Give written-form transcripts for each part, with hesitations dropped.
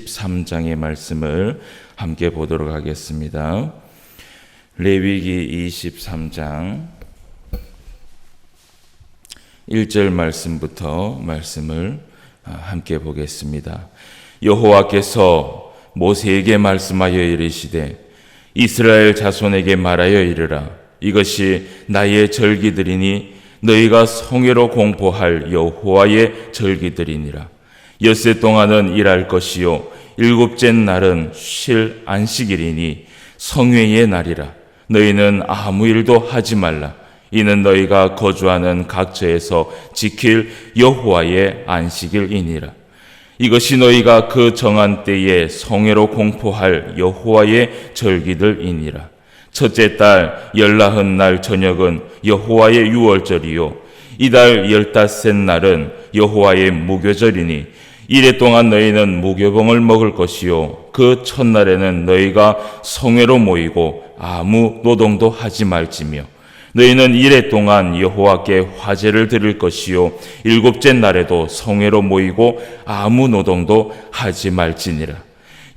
23장의 말씀을 함께 보도록 하겠습니다. 레위기 23장 1절 말씀부터 말씀을 함께 보겠습니다. 여호와께서 모세에게 말씀하여 이르시되 이스라엘 자손에게 말하여 이르라. 이것이 나의 절기들이니 너희가 성회로 공포할 여호와의 절기들이니라. 엿새 동안은 일할 것이요 일곱째 날은 쉴 안식일이니 성회의 날이라. 너희는 아무 일도 하지 말라. 이는 너희가 거주하는 각처에서 지킬 여호와의 안식일이니라. 이것이 너희가 그 정한 때에 성회로 공포할 여호와의 절기들이니라. 첫째 달 열나흔 날 저녁은 여호와의 유월절이요 이달 15셋 날은 여호와의 무교절이니 이래 동안 너희는 무교봉을 먹을 것이요 그 첫날에는 너희가 성회로 모이고 아무 노동도 하지 말지며 너희는 이래 동안 여호와께 화제를 드릴 것이요 일곱째 날에도 성회로 모이고 아무 노동도 하지 말지니라.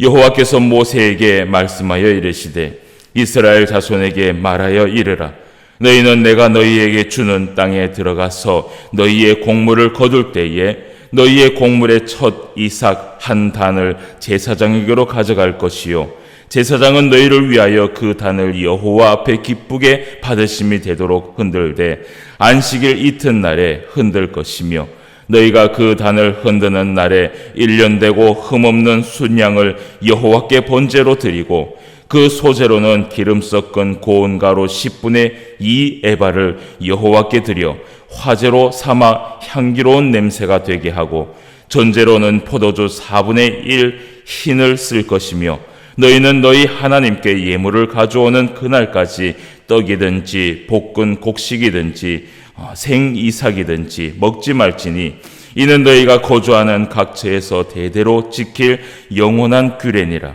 여호와께서 모세에게 말씀하여 이르시되 이스라엘 자손에게 말하여 이르라. 너희는 내가 너희에게 주는 땅에 들어가서 너희의 곡물을 거둘 때에 너희의 곡물의 첫 이삭 한 단을 제사장에게로 가져갈 것이요 제사장은 너희를 위하여 그 단을 여호와 앞에 기쁘게 받으심이 되도록 흔들되 안식일 이튿날에 흔들 것이며 너희가 그 단을 흔드는 날에 1년 되고 흠없는 순양을 여호와께 번제로 드리고 그 소재로는 기름 섞은 고운 가루 10분의 2 에바를 여호와께 드려 화제로 삼아 향기로운 냄새가 되게 하고 전제로는 포도주 4분의 1 흰을 쓸 것이며 너희는 너희 하나님께 예물을 가져오는 그날까지 떡이든지 볶은 곡식이든지 생이삭이든지 먹지 말지니 이는 너희가 거주하는 각처에서 대대로 지킬 영원한 규례니라.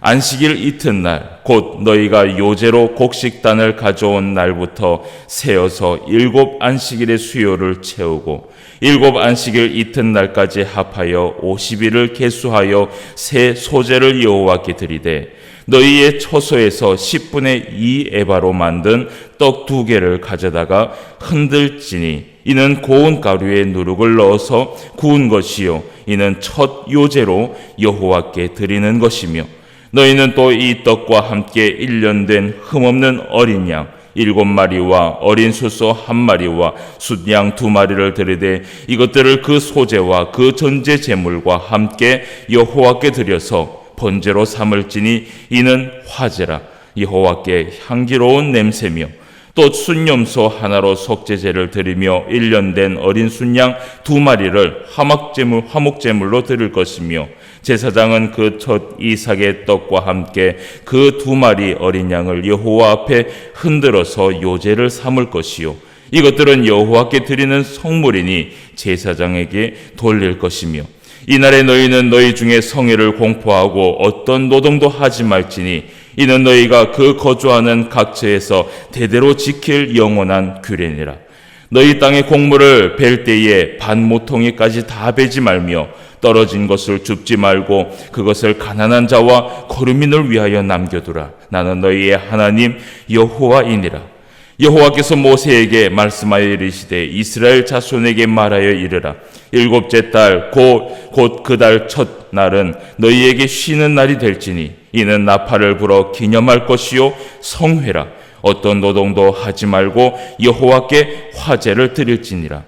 안식일 이튿날 곧 너희가 요제로 곡식단을 가져온 날부터 세어서 7 안식일의 수요를 채우고 7 안식일 이튿날까지 합하여 50일을 계수하여 새 소제를 여호와께 드리되 너희의 처소에서 10분의 2 에바로 만든 떡 2개를 가져다가 흔들지니 이는 고운 가루에 누룩을 넣어서 구운 것이요 이는 첫 요제로 여호와께 드리는 것이며 너희는 또 이 떡과 함께 1년 된 흠없는 어린 양 7마리와 어린 숫소 1마리와 숫양 2마리를 드리되 이것들을 그 소제와 그 전제 제물과 함께 여호와께 드려서 번제로 삼을지니 이는 화제라. 여호와께 향기로운 냄새며 또 순염소 하나로 속죄제를 드리며 1년 된 어린 순양 2마리를 화목제물로 드릴 것이며 제사장은 그 첫 이삭의 떡과 함께 그 2마리 어린 양을 여호와 앞에 흔들어서 요제를 삼을 것이요 이것들은 여호와께 드리는 성물이니 제사장에게 돌릴 것이며 이날에 너희는 너희 중에 성회를 공포하고 어떤 노동도 하지 말지니 이는 너희가 그 거주하는 각처에서 대대로 지킬 영원한 규례니라. 너희 땅의 곡물을 벨 때에 반 모퉁이까지 다 베지 말며 떨어진 것을 줍지 말고 그것을 가난한 자와 거류민을 위하여 남겨두라. 나는 너희의 하나님 여호와이니라. 여호와께서 모세에게 말씀하여 이르시되 이스라엘 자손에게 말하여 이르라. 7째 달 곧 그 달 첫 날은 너희에게 쉬는 날이 될지니 이는 나팔을 불어 기념할 것이요 성회라. 어떤 노동도 하지 말고 여호와께 화제를 드릴지니라.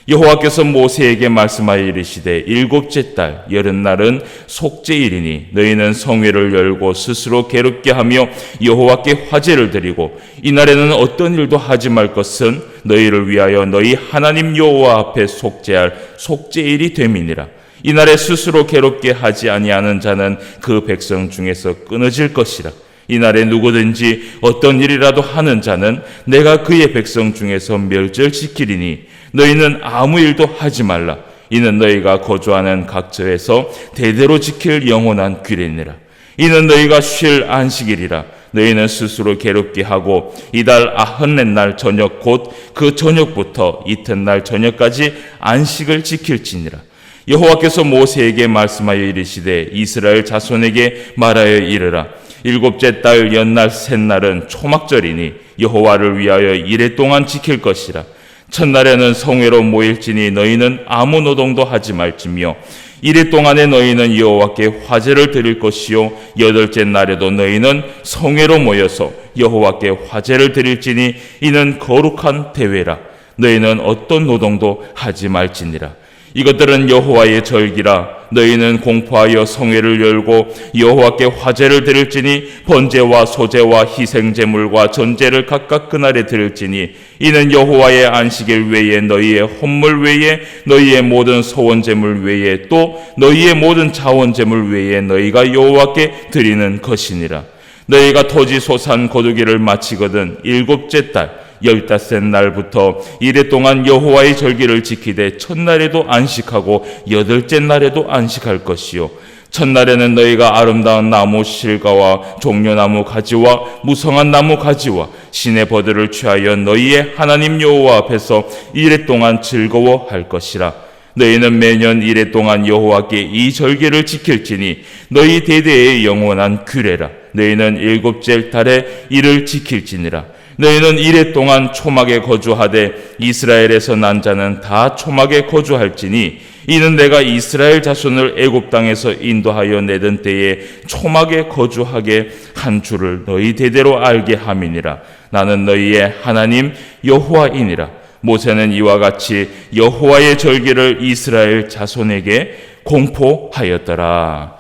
여호와께서 모세에게 말씀하여 이르시되 7째 달 여름날은 속죄일이니 너희는 성회를 열고 스스로 괴롭게 하며 여호와께 화제를 드리고 이날에는 어떤 일도 하지 말 것은 너희를 위하여 너희 하나님 여호와 앞에 속죄할 속죄일이 됨이니라. 이날에 스스로 괴롭게 하지 아니하는 자는 그 백성 중에서 끊어질 것이라. 이날에 누구든지 어떤 일이라도 하는 자는 내가 그의 백성 중에서 멸절시키리니 너희는 아무 일도 하지 말라. 이는 너희가 거주하는 각처에서 대대로 지킬 영원한 규례니라. 이는 너희가 쉴 안식일이라. 너희는 스스로 괴롭게 하고 이달 90날 저녁 곧 그 저녁부터 이튿날 저녁까지 안식을 지킬지니라. 여호와께서 모세에게 말씀하여 이르시되 이스라엘 자손에게 말하여 이르라. 일곱째 달 연날 셋날은 초막절이니 여호와를 위하여 이레 동안 지킬 것이라. 첫날에는 성회로 모일지니 너희는 아무 노동도 하지 말지며 이레 동안에 너희는 여호와께 화제를 드릴 것이요 여덟째 날에도 너희는 성회로 모여서 여호와께 화제를 드릴지니 이는 거룩한 대회라. 너희는 어떤 노동도 하지 말지니라. 이것들은 여호와의 절기라. 너희는 공포하여 성회를 열고 여호와께 화제를 드릴지니 번제와 소제와 희생제물과 전제를 각각 그날에 드릴지니 이는 여호와의 안식일 외에 너희의 헌물 외에 너희의 모든 소원제물 외에 또 너희의 모든 자원제물 외에 너희가 여호와께 드리는 것이니라. 너희가 토지 소산 거두기를 마치거든 일곱째 달 15날부터 이레 동안 여호와의 절기를 지키되 첫날에도 안식하고 여덟째 날에도 안식할 것이요 첫날에는 너희가 아름다운 나무 실과와 종려나무 가지와 무성한 나무 가지와 신의 버들을 취하여 너희의 하나님 여호와 앞에서 이레 동안 즐거워할 것이라. 너희는 매년 이레 동안 여호와께 이 절기를 지킬지니 너희 대대의 영원한 규례라. 너희는 일곱째 달에 이를 지킬지니라. 너희는 이레 동안 초막에 거주하되 이스라엘에서 난 자는 다 초막에 거주할지니 이는 내가 이스라엘 자손을 애굽 땅에서 인도하여 내던 때에 초막에 거주하게 한 줄을 너희 대대로 알게 함이니라. 나는 너희의 하나님 여호와이니라. 모세는 이와 같이 여호와의 절기를 이스라엘 자손에게 공포하였더라.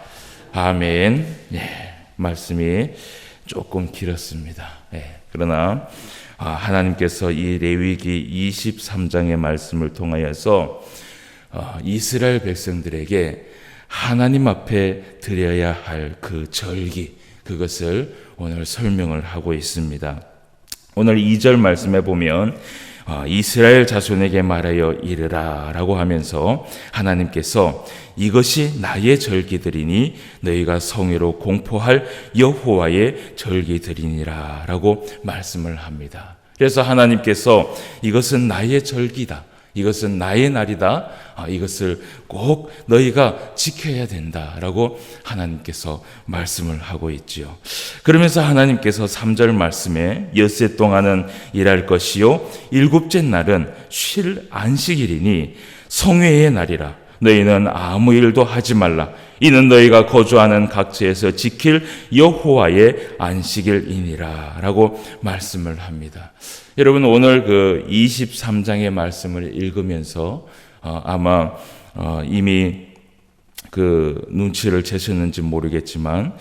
아멘. 말씀이 조금 길었습니다. 그러나 하나님께서 이 레위기 23장의 말씀을 통하여서 이스라엘 백성들에게 하나님 앞에 드려야 할 그 절기, 그것을 오늘 설명을 하고 있습니다. 오늘 2절 말씀에 보면 이스라엘 자손에게 말하여 이르라 라고 하면서 하나님께서 이것이 나의 절기들이니 너희가 성회로 공포할 여호와의 절기들이니라 라고 말씀을 합니다. 그래서 하나님께서 이것은 나의 절기다, 이것은 나의 날이다, 이것을 꼭 너희가 지켜야 된다라고 하나님께서 말씀을 하고 있지요. 그러면서 하나님께서 3절 말씀에 엿새 동안은 일할 것이요 일곱째 날은 쉴 안식일이니 성회의 날이라. 너희는 아무 일도 하지 말라. 이는 너희가 거주하는 각지에서 지킬 여호와의 안식일이니라 라고 말씀을 합니다. 여러분, 오늘 그 23장의 말씀을 읽으면서 아마 이미 그 눈치를 채셨는지 모르겠지만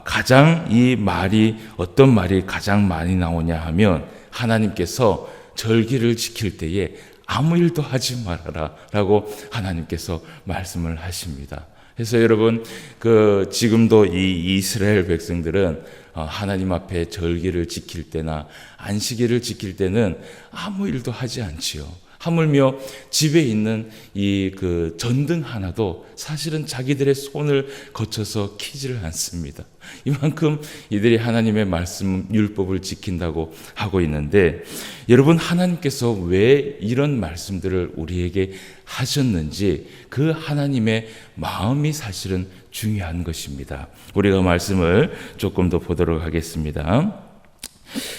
가장 이 말이 어떤 말이 가장 많이 나오냐 하면 하나님께서 절기를 지킬 때에 아무 일도 하지 말아라 라고 하나님께서 말씀을 하십니다. 그래서 여러분, 지금도 이 이스라엘 백성들은 하나님 앞에 절기를 지킬 때나 안식일을 지킬 때는 아무 일도 하지 않지요. 하물며 집에 있는 이 전등 하나도 사실은 자기들의 손을 거쳐서 키지를 않습니다. 이만큼 이들이 하나님의 말씀 율법을 지킨다고 하고 있는데, 여러분, 하나님께서 왜 이런 말씀들을 우리에게 하셨는지 그 하나님의 마음이 사실은 중요한 것입니다. 우리가 말씀을 조금 더 보도록 하겠습니다.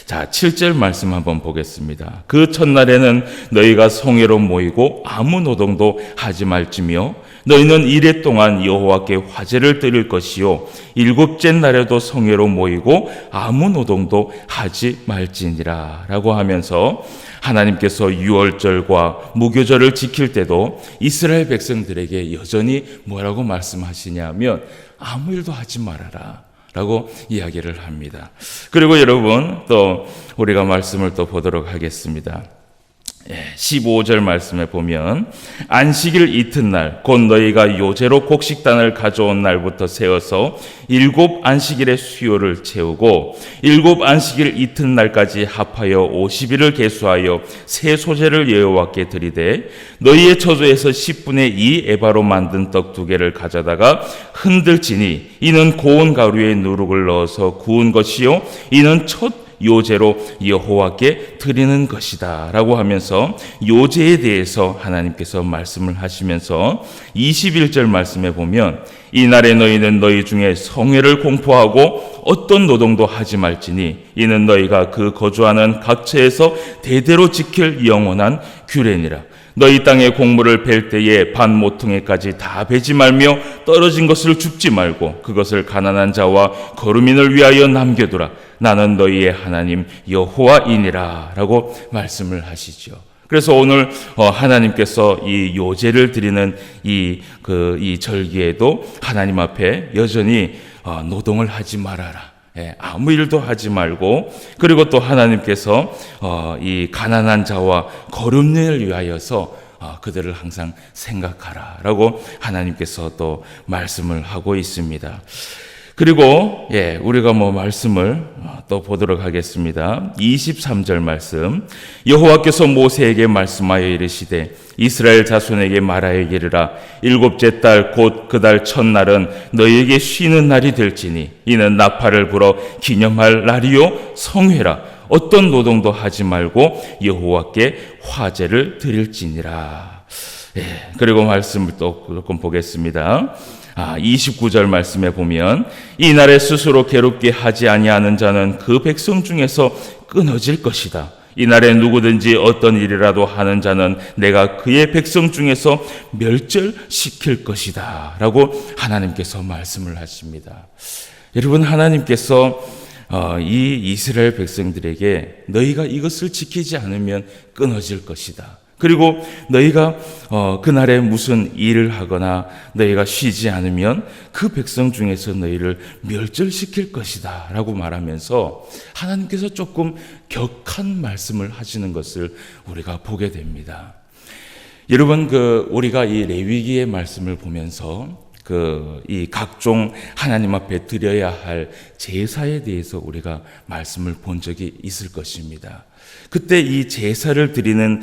자, 7절 말씀 한번 보겠습니다. 그 첫날에는 너희가 성회로 모이고 아무 노동도 하지 말지며 너희는 이레 동안 여호와께 화제를 드릴 것이요 일곱째 날에도 성회로 모이고 아무 노동도 하지 말지니라 라고 하면서 하나님께서 유월절과 무교절을 지킬 때도 이스라엘 백성들에게 여전히 뭐라고 말씀하시냐면 아무 일도 하지 말아라 라고 이야기를 합니다. 그리고 여러분, 또 우리가 말씀을 또 보도록 하겠습니다. 15절 말씀에 보면 안식일 이튿날 곧 너희가 요제로 곡식단을 가져온 날부터 세워서 7 안식일의 수요를 채우고 7 안식일 이튿날까지 합하여 50일을 계수하여 새 소제를 여호와께 드리되 너희의 처소에서 10분의 2 에바로 만든 떡 2개를 가져다가 흔들지니 이는 고운 가루에 누룩을 넣어서 구운 것이요 이는 첫 요제로 여호와께 드리는 것이다 라고 하면서 요제에 대해서 하나님께서 말씀을 하시면서 21절 말씀에 보면 이날에 너희는 너희 중에 성회를 공포하고 어떤 노동도 하지 말지니 이는 너희가 그 거주하는 각처에서 대대로 지킬 영원한 규례니라. 너희 땅에 곡물을 벨 때에 반 모퉁이까지 다 베지 말며 떨어진 것을 줍지 말고 그것을 가난한 자와 거루민을 위하여 남겨두라. 나는 너희의 하나님 여호와이니라 라고 말씀을 하시죠. 그래서 오늘 하나님께서 이 요제를 드리는 이 절기에도 하나님 앞에 여전히 노동을 하지 말아라. 아무 일도 하지 말고, 그리고 또 하나님께서 이 가난한 자와 거름을 위하여서 그들을 항상 생각하라라고 하나님께서 또 말씀을 하고 있습니다. 그리고 우리가 말씀을 또 보도록 하겠습니다. 23절 말씀. 여호와께서 모세에게 말씀하여 이르시되 이스라엘 자손에게 말하여 이르라. 일곱째 달 곧 그 달 첫날은 너희에게 쉬는 날이 될지니 이는 나팔을 불어 기념할 날이요 성회라. 어떤 노동도 하지 말고 여호와께 화제를 드릴지니라. 그리고 말씀을 또 조금 보겠습니다. 29절 말씀에 보면 이날에 스스로 괴롭게 하지 아니하는 자는 그 백성 중에서 끊어질 것이다. 이날에 누구든지 어떤 일이라도 하는 자는 내가 그의 백성 중에서 멸절시킬 것이다 라고 하나님께서 말씀을 하십니다. 여러분, 하나님께서 이 이스라엘 백성들에게 너희가 이것을 지키지 않으면 끊어질 것이다. 그리고 너희가 그날에 무슨 일을 하거나 너희가 쉬지 않으면 그 백성 중에서 너희를 멸절시킬 것이다 라고 말하면서 하나님께서 조금 격한 말씀을 하시는 것을 우리가 보게 됩니다. 여러분, 우리가 이 레위기의 말씀을 보면서 이 각종 하나님 앞에 드려야 할 제사에 대해서 우리가 말씀을 본 적이 있을 것입니다. 그때 이 제사를 드리는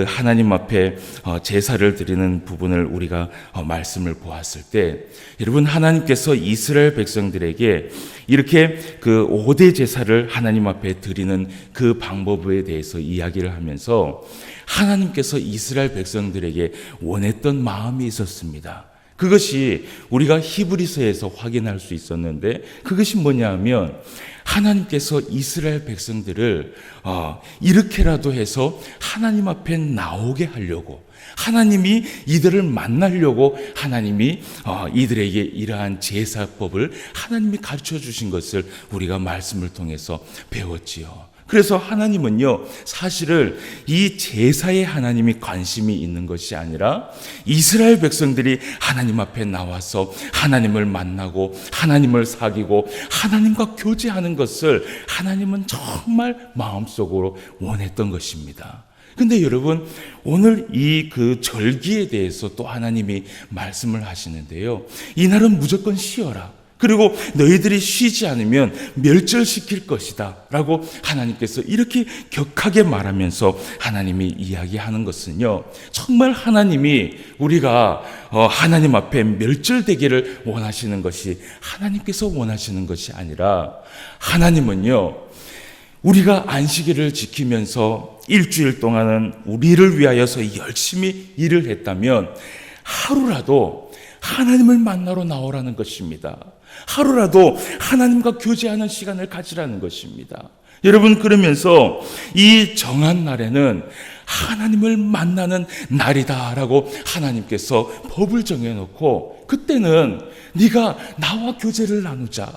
하나님 앞에 제사를 드리는 부분을 우리가 말씀을 보았을 때, 여러분, 하나님께서 이스라엘 백성들에게 이렇게 5대 제사를 하나님 앞에 드리는 그 방법에 대해서 이야기를 하면서 하나님께서 이스라엘 백성들에게 원했던 마음이 있었습니다. 그것이 우리가 히브리서에서 확인할 수 있었는데, 그것이 뭐냐 하면 하나님께서 이스라엘 백성들을 이렇게라도 해서 하나님 앞에 나오게 하려고, 하나님이 이들을 만나려고 하나님이 이들에게 이러한 제사법을 하나님이 가르쳐 주신 것을 우리가 말씀을 통해서 배웠지요. 그래서 하나님은요, 사실은 이 제사에 하나님이 관심이 있는 것이 아니라 이스라엘 백성들이 하나님 앞에 나와서 하나님을 만나고 하나님을 사귀고 하나님과 교제하는 것을 하나님은 정말 마음속으로 원했던 것입니다. 근데 여러분, 오늘 이 절기에 대해서 또 하나님이 말씀을 하시는데요. 이날은 무조건 쉬어라. 그리고 너희들이 쉬지 않으면 멸절시킬 것이다 라고 하나님께서 이렇게 격하게 말하면서 하나님이 이야기하는 것은요, 정말 하나님이 우리가 하나님 앞에 멸절되기를 원하시는 것이 하나님께서 원하시는 것이 아니라, 하나님은요, 우리가 안식일을 지키면서 일주일 동안은 우리를 위하여서 열심히 일을 했다면 하루라도 하나님을 만나러 나오라는 것입니다. 하루라도 하나님과 교제하는 시간을 가지라는 것입니다. 여러분, 그러면서 이 정한 날에는 하나님을 만나는 날이다라고 하나님께서 법을 정해놓고, 그때는 네가 나와 교제를 나누자,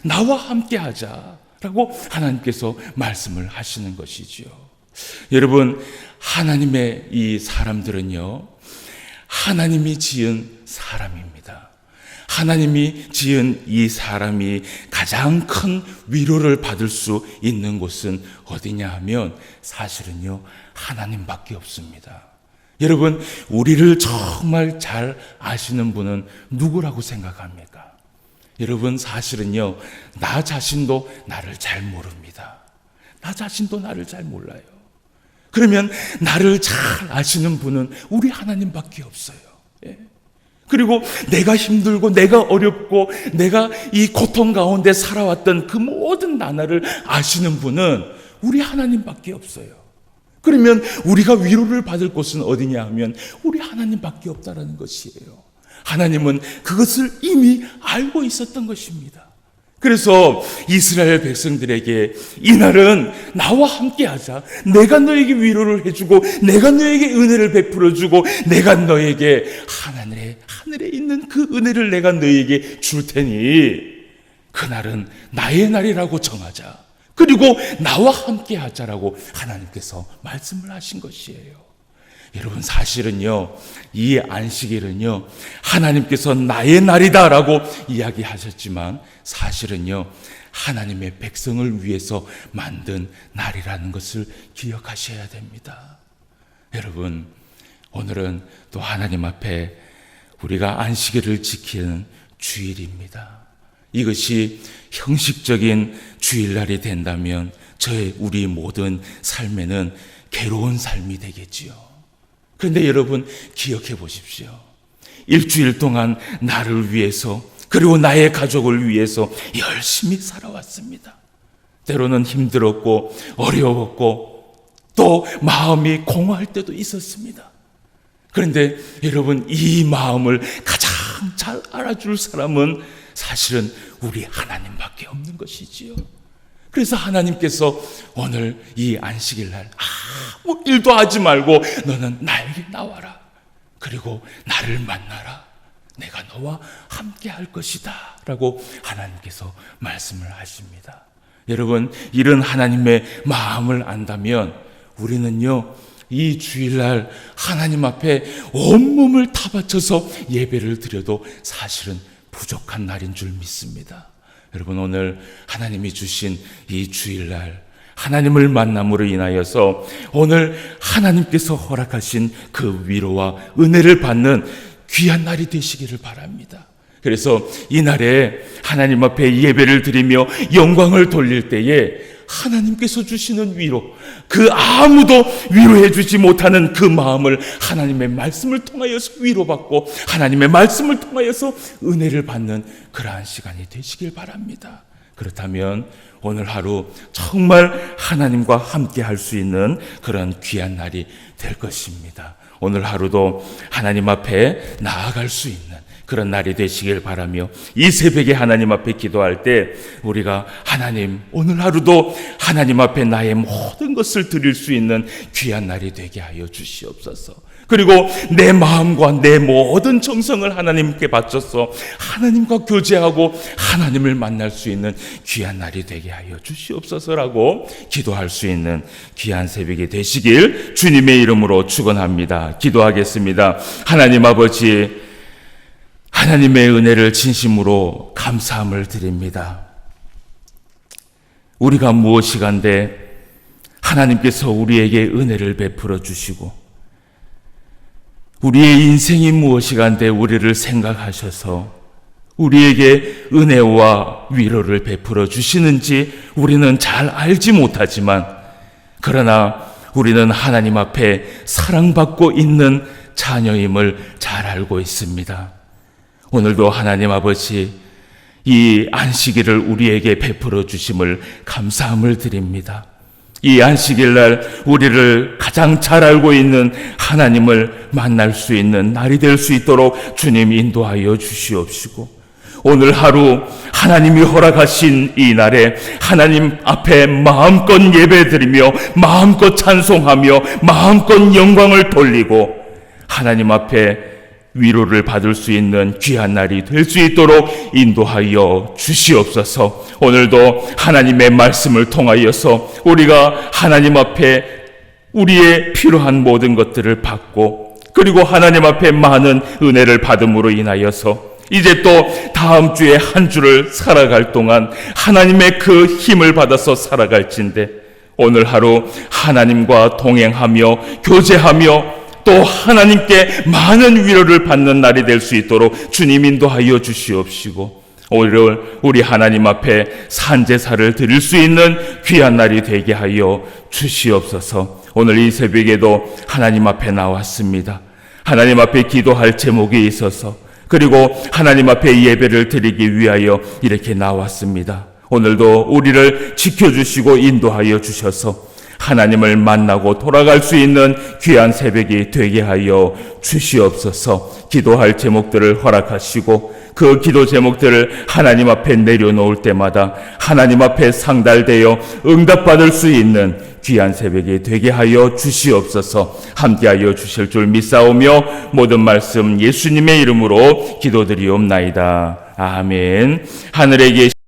나와 함께하자라고 하나님께서 말씀을 하시는 것이지요. 여러분, 하나님의 이 사람들은요, 하나님이 지은 사람입니다. 하나님이 지은 이 사람이 가장 큰 위로를 받을 수 있는 곳은 어디냐 하면 사실은요, 하나님밖에 없습니다. 여러분, 우리를 정말 잘 아시는 분은 누구라고 생각합니까? 여러분, 사실은요, 나 자신도 나를 잘 모릅니다. 나 자신도 나를 잘 몰라요. 그러면 나를 잘 아시는 분은 우리 하나님밖에 없어요. 그리고 내가 힘들고 내가 어렵고 내가 이 고통 가운데 살아왔던 그 모든 나날을 아시는 분은 우리 하나님밖에 없어요. 그러면 우리가 위로를 받을 곳은 어디냐 하면 우리 하나님밖에 없다라는 것이에요. 하나님은 그것을 이미 알고 있었던 것입니다. 그래서 이스라엘 백성들에게 이날은 나와 함께 하자. 내가 너에게 위로를 해주고 내가 너에게 은혜를 베풀어주고 내가 너에게 하늘에 있는 그 은혜를 내가 너에게 줄 테니 그날은 나의 날이라고 정하자. 그리고 나와 함께 하자라고 하나님께서 말씀을 하신 것이에요. 여러분, 사실은요, 이 안식일은요, 하나님께서 나의 날이다라고 이야기하셨지만 사실은요, 하나님의 백성을 위해서 만든 날이라는 것을 기억하셔야 됩니다. 여러분, 오늘은 또 하나님 앞에 우리가 안식일을 지키는 주일입니다. 이것이 형식적인 주일날이 된다면 우리 모든 삶에는 괴로운 삶이 되겠지요. 그런데 여러분, 기억해 보십시오. 일주일 동안 나를 위해서 그리고 나의 가족을 위해서 열심히 살아왔습니다. 때로는 힘들었고 어려웠고 또 마음이 공허할 때도 있었습니다. 그런데 여러분, 이 마음을 가장 잘 알아줄 사람은 사실은 우리 하나님밖에 없는 것이지요. 그래서 하나님께서 오늘 이 안식일 날 아무 일도 하지 말고 너는 나에게 나와라. 그리고 나를 만나라. 내가 너와 함께 할 것이다 라고 하나님께서 말씀을 하십니다. 여러분, 이런 하나님의 마음을 안다면 우리는요, 이 주일날 하나님 앞에 온몸을 다 바쳐서 예배를 드려도 사실은 부족한 날인 줄 믿습니다. 여러분, 오늘 하나님이 주신 이 주일날 하나님을 만남으로 인하여서 오늘 하나님께서 허락하신 그 위로와 은혜를 받는 귀한 날이 되시기를 바랍니다. 그래서 이 날에 하나님 앞에 예배를 드리며 영광을 돌릴 때에 하나님께서 주시는 위로, 그 아무도 위로해 주지 못하는 그 마음을 하나님의 말씀을 통하여서 위로받고 하나님의 말씀을 통하여서 은혜를 받는 그러한 시간이 되시길 바랍니다. 그렇다면 오늘 하루 정말 하나님과 함께 할 수 있는 그런 귀한 날이 될 것입니다. 오늘 하루도 하나님 앞에 나아갈 수 있는 그런 날이 되시길 바라며, 이 새벽에 하나님 앞에 기도할 때 우리가 하나님, 오늘 하루도 하나님 앞에 나의 모든 것을 드릴 수 있는 귀한 날이 되게 하여 주시옵소서. 그리고 내 마음과 내 모든 정성을 하나님께 바쳐서 하나님과 교제하고 하나님을 만날 수 있는 귀한 날이 되게 하여 주시옵소서라고 기도할 수 있는 귀한 새벽이 되시길 주님의 이름으로 축원합니다. 기도하겠습니다. 하나님 아버지, 하나님의 은혜를 진심으로 감사함을 드립니다. 우리가 무엇이간데 하나님께서 우리에게 은혜를 베풀어 주시고, 우리의 인생이 무엇이간데 우리를 생각하셔서 우리에게 은혜와 위로를 베풀어 주시는지 우리는 잘 알지 못하지만, 그러나 우리는 하나님 앞에 사랑받고 있는 자녀임을 잘 알고 있습니다. 오늘도 하나님 아버지, 이 안식일을 우리에게 베풀어 주심을 감사함을 드립니다. 이 안식일 날 우리를 가장 잘 알고 있는 하나님을 만날 수 있는 날이 될 수 있도록 주님 인도하여 주시옵시고, 오늘 하루 하나님이 허락하신 이 날에 하나님 앞에 마음껏 예배드리며 마음껏 찬송하며 마음껏 영광을 돌리고 하나님 앞에 위로를 받을 수 있는 귀한 날이 될 수 있도록 인도하여 주시옵소서. 오늘도 하나님의 말씀을 통하여서 우리가 하나님 앞에 우리의 필요한 모든 것들을 받고, 그리고 하나님 앞에 많은 은혜를 받음으로 인하여서 이제 또 다음 주에 한 주를 살아갈 동안 하나님의 그 힘을 받아서 살아갈진데, 오늘 하루 하나님과 동행하며 교제하며 또 하나님께 많은 위로를 받는 날이 될 수 있도록 주님 인도하여 주시옵시고, 오늘 우리 하나님 앞에 산제사를 드릴 수 있는 귀한 날이 되게 하여 주시옵소서. 오늘 이 새벽에도 하나님 앞에 나왔습니다. 하나님 앞에 기도할 제목이 있어서 그리고 하나님 앞에 예배를 드리기 위하여 이렇게 나왔습니다. 오늘도 우리를 지켜주시고 인도하여 주셔서 하나님을 만나고 돌아갈 수 있는 귀한 새벽이 되게 하여 주시옵소서. 기도할 제목들을 허락하시고 그 기도 제목들을 하나님 앞에 내려놓을 때마다 하나님 앞에 상달되어 응답받을 수 있는 귀한 새벽이 되게 하여 주시옵소서. 함께하여 주실 줄 믿사오며 모든 말씀 예수님의 이름으로 기도드리옵나이다. 아멘. 하늘에 계신